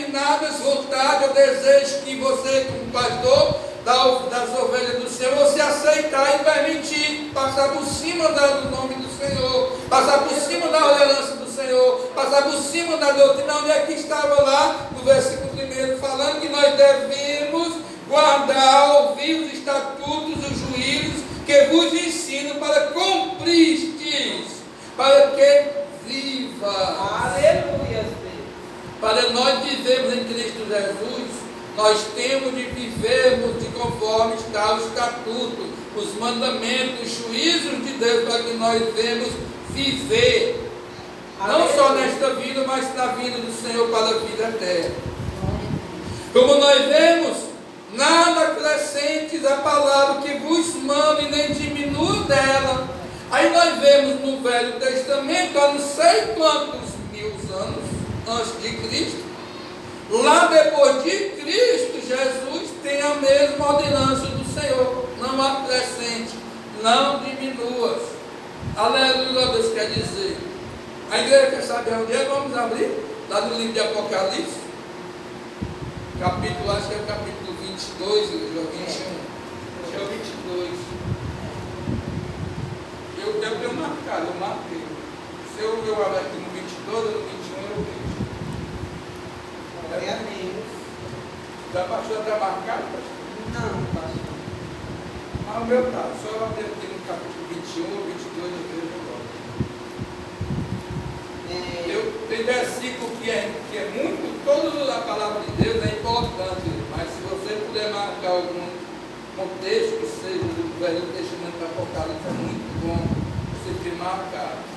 determinadas vontades ou desejos que você, como pastor das ovelhas do Senhor, você aceitar e permitir passar por cima do nome do Senhor, passar por cima da ordenança do Senhor, passar por cima da doutrina. Onde é que estava lá no versículo 1 falando que nós devemos guardar, ouvir os estatutos, os juízos que vos ensino para cumpristes, para que viva. Aleluia, Deus. Para nós vivermos em Cristo Jesus, nós temos de vivermos de conforme está o estatuto, os mandamentos, os juízos de Deus, para que nós devemos viver, não só nesta vida, mas na vida do Senhor para a vida eterna. Como nós vemos, nada acrescentes a palavra que vos mando e nem diminua dela. Aí nós vemos no Velho Testamento, há não sei quantos mil anos antes de Cristo, lá depois de Cristo, Jesus tem a mesma ordenança do Senhor: não acrescente, não diminua. Aleluia, Deus quer dizer. A igreja quer saber onde é? Vamos abrir, lá no livro de Apocalipse, capítulo, acho que é o capítulo 22, ou 21, acho que é o 22. Eu tenho marcado, eu marquei. Se eu abrir aqui no 22 ou no 21, eu vejo. Glória a Deus. Da pastora está marcado, pastor? Não, pastor. Mas o meu está. Só eu abrir aqui no capítulo 21 ou 22, eu vejo agora. Tem versículo que é muito, toda a palavra de Deus é importante, mas se você puder marcar algum contexto que seja do Velho Testamento do Apocalipse, é muito bom você ter marcado.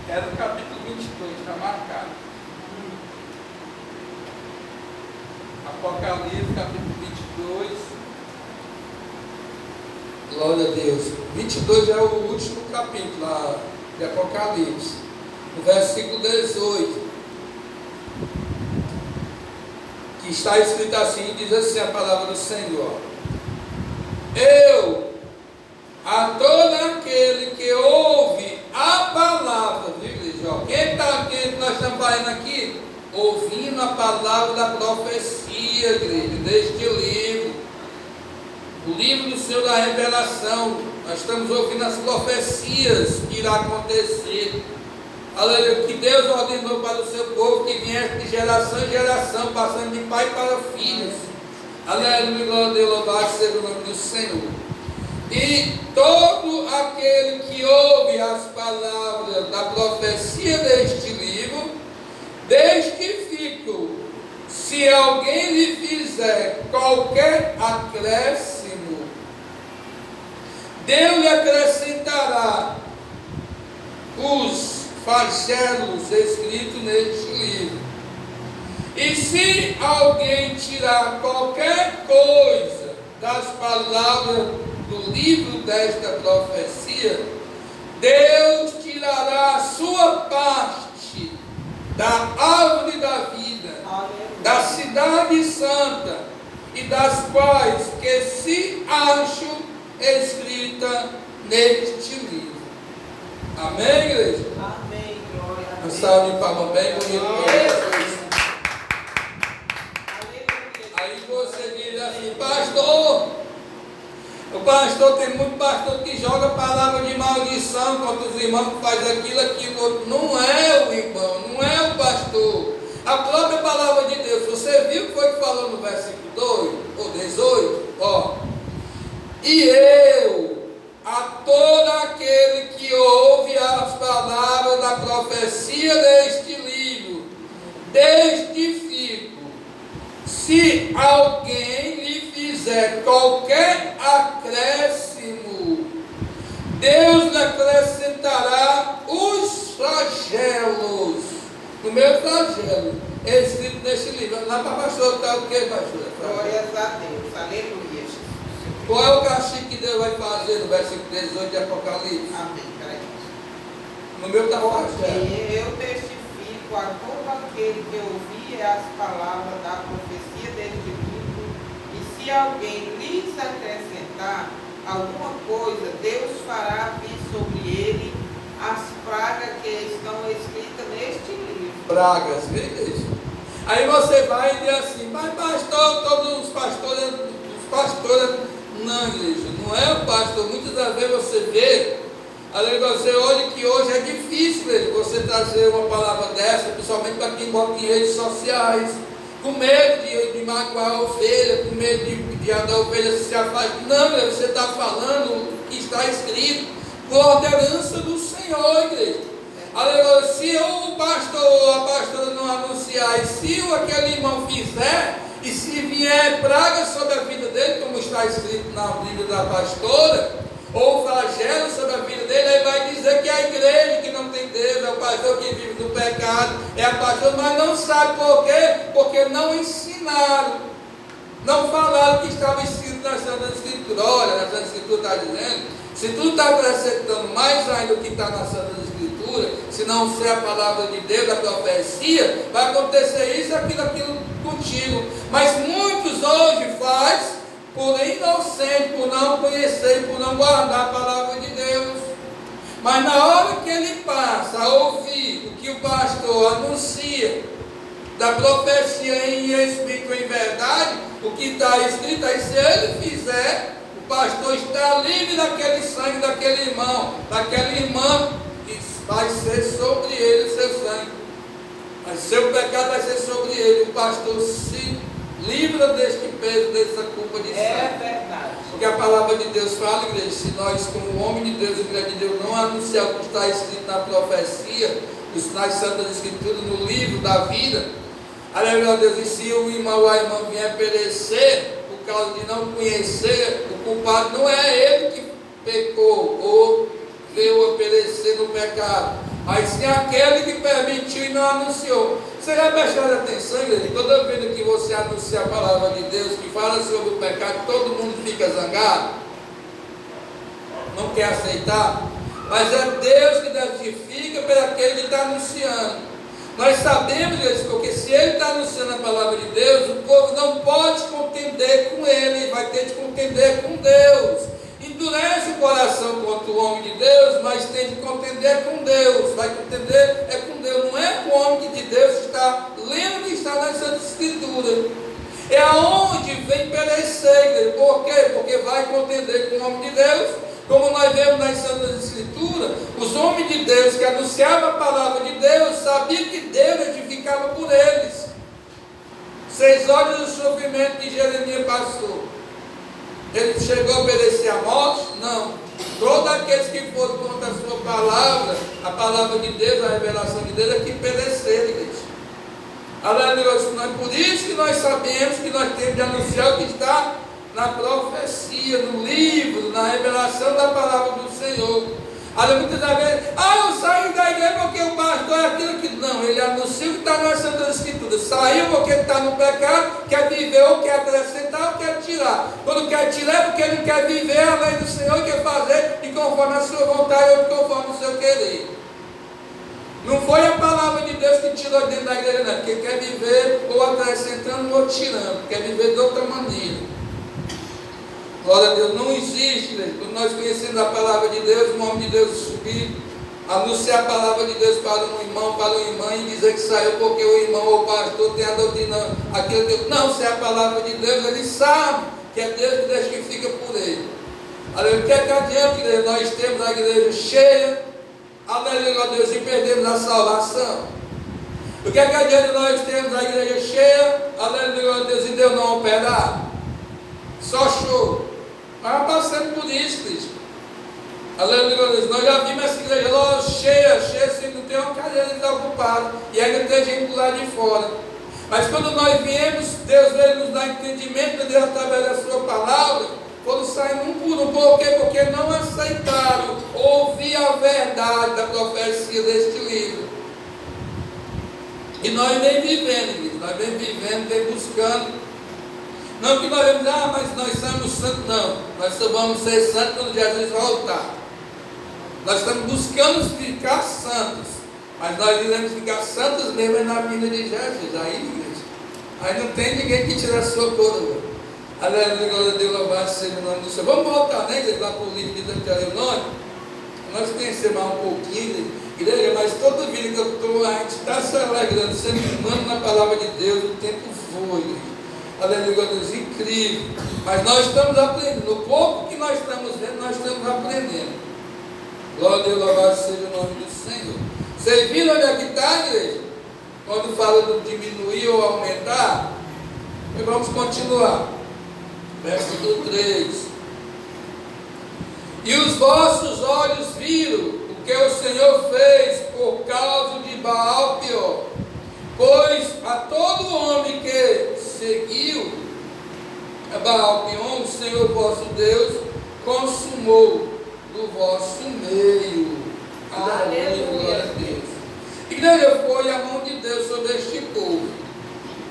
É no capítulo 22, está marcado. Apocalipse, capítulo 22. Glória a Deus. 22 é o último capítulo lá de Apocalipse. No versículo 18. Que está escrito assim, diz assim a palavra do Senhor: eu, a todo aquele que ouve a palavra, viu, igreja? Quem nós estamos fazendo aqui? Ouvindo a palavra da profecia, igreja, deste livro, o livro do Senhor da revelação. Nós estamos ouvindo as profecias que irá acontecer. Aleluia, que Deus ordenou para o seu povo que viesse de geração em geração, passando de pai para filhos. Aleluia, glória a Deus, louvado seja o nome do Senhor. E todo aquele que ouve as palavras da profecia deste livro, testifico, se alguém lhe fizer qualquer acréscimo, Deus lhe acrescentará os flagelos escritos neste livro. E se alguém tirar qualquer coisa das palavras do livro desta profecia, Deus tirará a sua parte da árvore da vida, da cidade santa, e das quais que se acham escrita neste livro. Amém, igreja? Amém, glória a Um Deus. salve de palma bem bonito para vocês. Aleluia. Aí você diz assim: pastor, o pastor, tem muito pastor que joga palavra de maldição contra os irmãos, que faz aquilo, outro. Não é o irmão, não é o pastor. A própria palavra de Deus, você viu o que foi que falou no versículo 2 ou 18? Ó, e eu, a todo aquele que ouve as palavras da profecia deste livro, testifico, se alguém lhe fizer qualquer acréscimo, Deus lhe acrescentará os flagelos. O meu flagelo é escrito nesse livro. Lá para a pastora está o que, pastora? Glórias a Deus. Aleluia. Qual é o castigo que Deus vai fazer no versículo 18 de Apocalipse? Amém. Peraí. No meu está flagelo. Porque eu testifico a todo aquele que ouvir as palavras da profecia deste livro, e se alguém lhes acrescentar alguma coisa, Deus fará vir sobre ele as pragas que estão escritas neste livro. Pragas, veja. Aí você vai e diz assim, mas pastor, todos os pastores, não, igreja, não é o pastor. Muitas das vezes você vê, você olha que hoje é difícil, igreja, você trazer uma palavra dessa, principalmente para quem bota em redes sociais, com medo de magoar a ovelha, com medo de a ovelha se afastar. Não, igreja, você está falando o que está escrito, por ordenança do Senhor, igreja. Aleluia. Se o pastor ou a pastora não anunciar, e se aquele irmão fizer, e se vier praga sobre a vida dele, como está escrito na Bíblia da pastora, ou flagelo sobre a vida dele, aí vai dizer que é a igreja que não tem Deus, é o pastor que vive do pecado, é a pastora, mas não sabe por quê? Porque não ensinaram, não falaram o que estava escrito na Santa Escritura. Olha, na Santa Escritura está dizendo, se tu está acrescentando mais ainda o que está na Santa Escritura, se não ser a palavra de Deus, a profecia, vai acontecer isso, aquilo contigo. Mas muitos hoje fazem por inocente, por não conhecer, por não guardar a palavra de Deus. Mas na hora que ele passa a ouvir o que o pastor anuncia, da profecia em espírito e em verdade, o que está escrito aí, se ele fizer, o pastor está livre daquele sangue, daquele irmão, daquela irmã, que vai ser sobre ele o seu sangue. Mas seu pecado vai ser sobre ele. O pastor se livra deste peso, dessa culpa de sangue. É verdade. Porque a palavra de Deus fala, igreja, se nós, como homem de Deus e mulher de Deus, não anunciar o que está escrito na profecia, nas Santas Escrituras, no livro da vida, aleluia, Deus, e se o irmão ou a irmã vier perecer, por causa de não conhecer, o culpado não é ele que pecou ou veio a perecer no pecado, mas sim aquele que permitiu e não anunciou. Você já prestou atenção, igreja? Toda vez que você anuncia a palavra de Deus, que fala sobre o pecado, todo mundo fica zangado, não quer aceitar, mas é Deus que identifica por aquele que está anunciando. Nós sabemos, igreja, porque se ele está anunciando a palavra de Deus, o povo não pode contender com ele, vai ter de contender com Deus. Endurece o coração contra o homem de Deus, mas tem de contender com Deus. Vai contender é com Deus, não é com o homem de Deus que está lendo e está na Santa Escritura. É aonde vem perecer, igreja. Por quê? Porque vai contender com o homem de Deus. Como nós vemos nas Santas Escrituras, os homens de Deus que anunciavam a palavra de Deus, sabiam que Deus edificava por eles. 6 horas do sofrimento que Jeremias passou, ele chegou a obedecer à morte? Não. Todos aqueles que foram contra a sua palavra, a palavra de Deus, a revelação de Deus, é que pereceram, igreja. Aleluia. Por isso que nós sabemos que nós temos de anunciar o que está na profecia, no livro, na revelação da palavra do Senhor. Muitas vezes, eu saí da igreja porque o pastor é aquilo que... Não, ele anuncia o que está nas Santas Escrituras. Saiu porque está no pecado, quer viver ou quer acrescentar ou quer tirar. Quando quer tirar é porque ele quer viver a lei do Senhor e quer fazer e conforme a sua vontade ou conforme o seu querer. Não foi a palavra de Deus que tirou dentro da igreja, não, porque quer viver ou acrescentando ou tirando, quer viver de outra maneira. Glória a Deus, não existe, né? Quando nós conhecemos a palavra de Deus, o nome de Deus subir, anunciar a palavra de Deus para um irmão, para uma irmã e dizer que saiu porque o irmão ou o pastor tem a doutrina, aquilo que... Não, se é a palavra de Deus, ele sabe que é Deus que testifica por ele. Aleluia, o que é que adianta, igreja? Nós temos a igreja cheia, aleluia, Deus, e perdemos a salvação. O que é que adianta nós termos a igreja cheia, aleluia, Deus, e Deus não operar? Só show. Mas passando por isso, Cristo. Aleluia. Nós já vimos essa igreja lá cheia, se não tem uma cadeira desocupada. E ainda tem gente do lado de fora. Mas quando nós viemos, Deus veio nos dar entendimento, Deus através da sua palavra, foram saindo um por um. Por quê? Porque não aceitaram ouvir a verdade da profecia deste livro. E nós vem vivendo, nós vem vivendo, vem buscando. Não que nós vamos dizer, mas nós somos santos, não. Nós só vamos ser santos quando Jesus voltar. Nós estamos buscando ficar santos. Mas nós iremos ficar santos mesmo na vida de Jesus. Aí, igreja, aí não tem ninguém que tire a sua coroa. Aleluia, glória a Deus, louvado seja o nome do Senhor. Vamos voltar, né, igreja, lá para o livro de Deuteronômio. Nós conhecemos mais um pouquinho, igreja, mas toda vida que eu estou, a gente está se alegrando, se animando na palavra de Deus, o tempo voa, igreja. Aleluia, glória a Deus, incrível. Mas nós estamos aprendendo, no pouco que nós estamos vendo, nós estamos aprendendo. Glória a Deus, louvado seja o nome do Senhor. Vocês viram onde é que está, igreja? Quando fala do diminuir ou aumentar? Então vamos continuar. Verso do 3. E os vossos olhos viram o que o Senhor fez por causa de Baal-Peor. Pois a todo homem que seguiu a Baal-Peor, o Senhor vosso Deus consumou do vosso meio. Aleluia, glória a Deus. Igreja, foi a mão de Deus sobre este povo.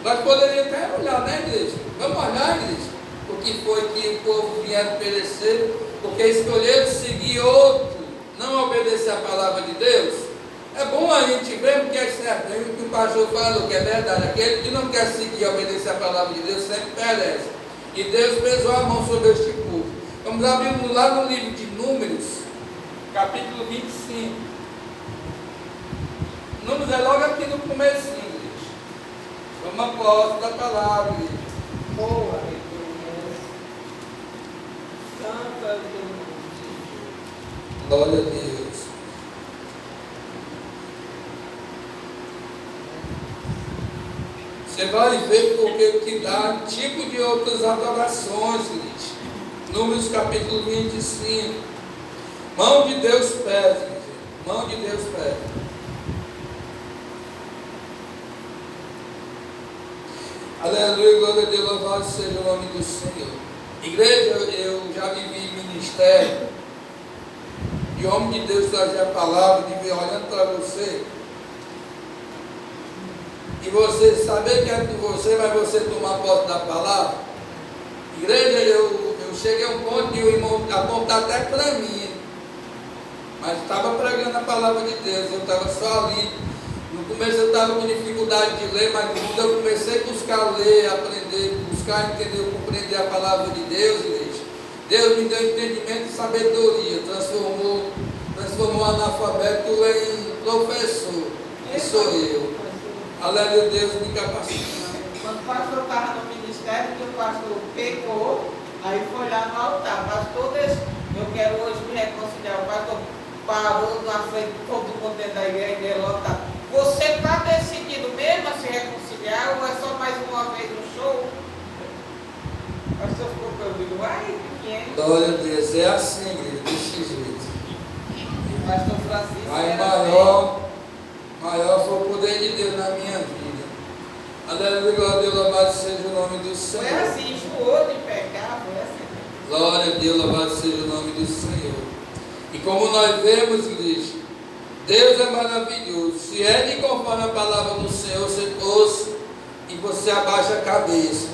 Nós poderíamos até olhar, né, igreja? Vamos olhar, igreja, o que foi que o povo vinha perecer, porque escolheram seguir outro, não obedecer a palavra de Deus. É bom a gente ver, porque é certo, o que o pastor falou, que é verdade, aquele que não quer seguir e obedecer a palavra de Deus sempre perece. E Deus pesou a mão sobre este povo. Vamos abrir lá no livro de Números, capítulo 25. Números é logo aqui no comecinho, igreja. Vamos após da palavra, igreja. Boa, igreja. Santa Deus. Glória a Deus. Você vai ver porque que dá tipo de outras adorações, igreja. Números capítulo 25. Mão de Deus pesa, igreja. Mão de Deus pesa. Aleluia, glória a Deus, louvado seja o nome do Senhor. Igreja, eu já vivi ministério de homem de Deus trazer a palavra, de vir olhando para você e você saber que é de você, mas você tomar posse da palavra. Igreja, eu cheguei a um ponto de o irmão apontar até para mim, mas estava pregando a palavra de Deus, eu estava só ali. No começo eu estava com dificuldade de ler, mas quando eu comecei a buscar ler, aprender, buscar entender, compreender a palavra de Deus, igreja, Deus me deu entendimento e sabedoria, transformou o analfabeto em professor, que sou eu. Aleluia, Deus me capacitou. Quando o pastor estava no ministério, que o pastor pecou, aí foi lá no altar. Pastor, eu quero hoje me reconciliar. O pastor parou na frente de todo mundo dentro da igreja, lotado. Você está decidido mesmo a se reconciliar ou é só mais uma vez no show? O pastor ficou perdido. Ai, pequeno. Glória a Deus, é assim, igreja, desse jeito. O pastor Francisco. Mas maior foi o poder de Deus na minha vida. Aleluia, glória a Deus, louvado seja o nome do Senhor. Foi assim, enjoou de pecar, foi assim. Glória a Deus, louvado seja o nome do Senhor. E como nós vemos, igreja, Deus é maravilhoso. Se é de conforme a palavra do Senhor, você ouça e você abaixa a cabeça.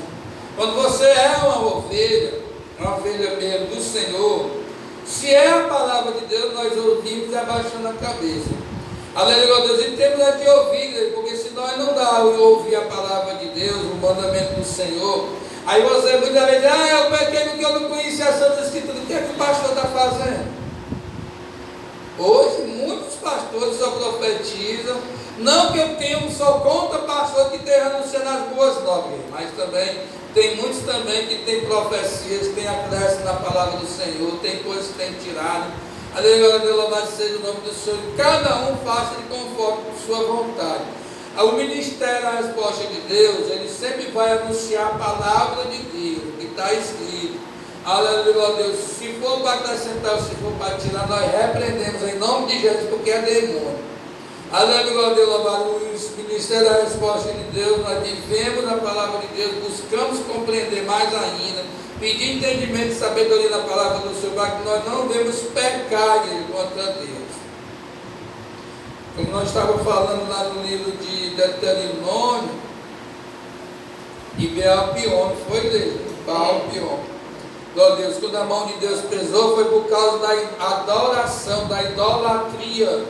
Quando você é uma ovelha mesmo do Senhor, se é a palavra de Deus, nós ouvimos e abaixando a cabeça. Aleluia, Deus. E temos de ouvir, porque se nós não dá ouvir a palavra de Deus, o mandamento do Senhor, aí você muitas vezes, eu pequei porque eu não conhecia as Santas Escrituras. O que é que o pastor está fazendo? Hoje, muitos pastores só profetizam, não que eu tenha só contra pastor que esteja anunciando as boas novas, mas também tem muitos também que têm profecias, têm acréscimo na palavra do Senhor, tem coisas que têm tirado. Aleluia, louvado seja o nome do Senhor. Cada um faça de conforme com sua vontade. O ministério, a resposta de Deus, ele sempre vai anunciar a palavra de Deus, que está escrito. Aleluia, Deus. Se for para acrescentar, se for para tirar, nós repreendemos em nome de Jesus, porque é demônio. Aleluia, Deus, louvado. O ministério da resposta de Deus, nós vivemos a palavra de Deus, buscamos compreender mais ainda, pedir entendimento e sabedoria na palavra do Senhor, para que nós não devemos pecar contra Deus. Como nós estávamos falando lá no livro de Deuteronômio, e Baal-Peor, foi dele, Baal-Peor. Glória a Deus, quando a mão de Deus pesou, foi por causa da adoração, da idolatria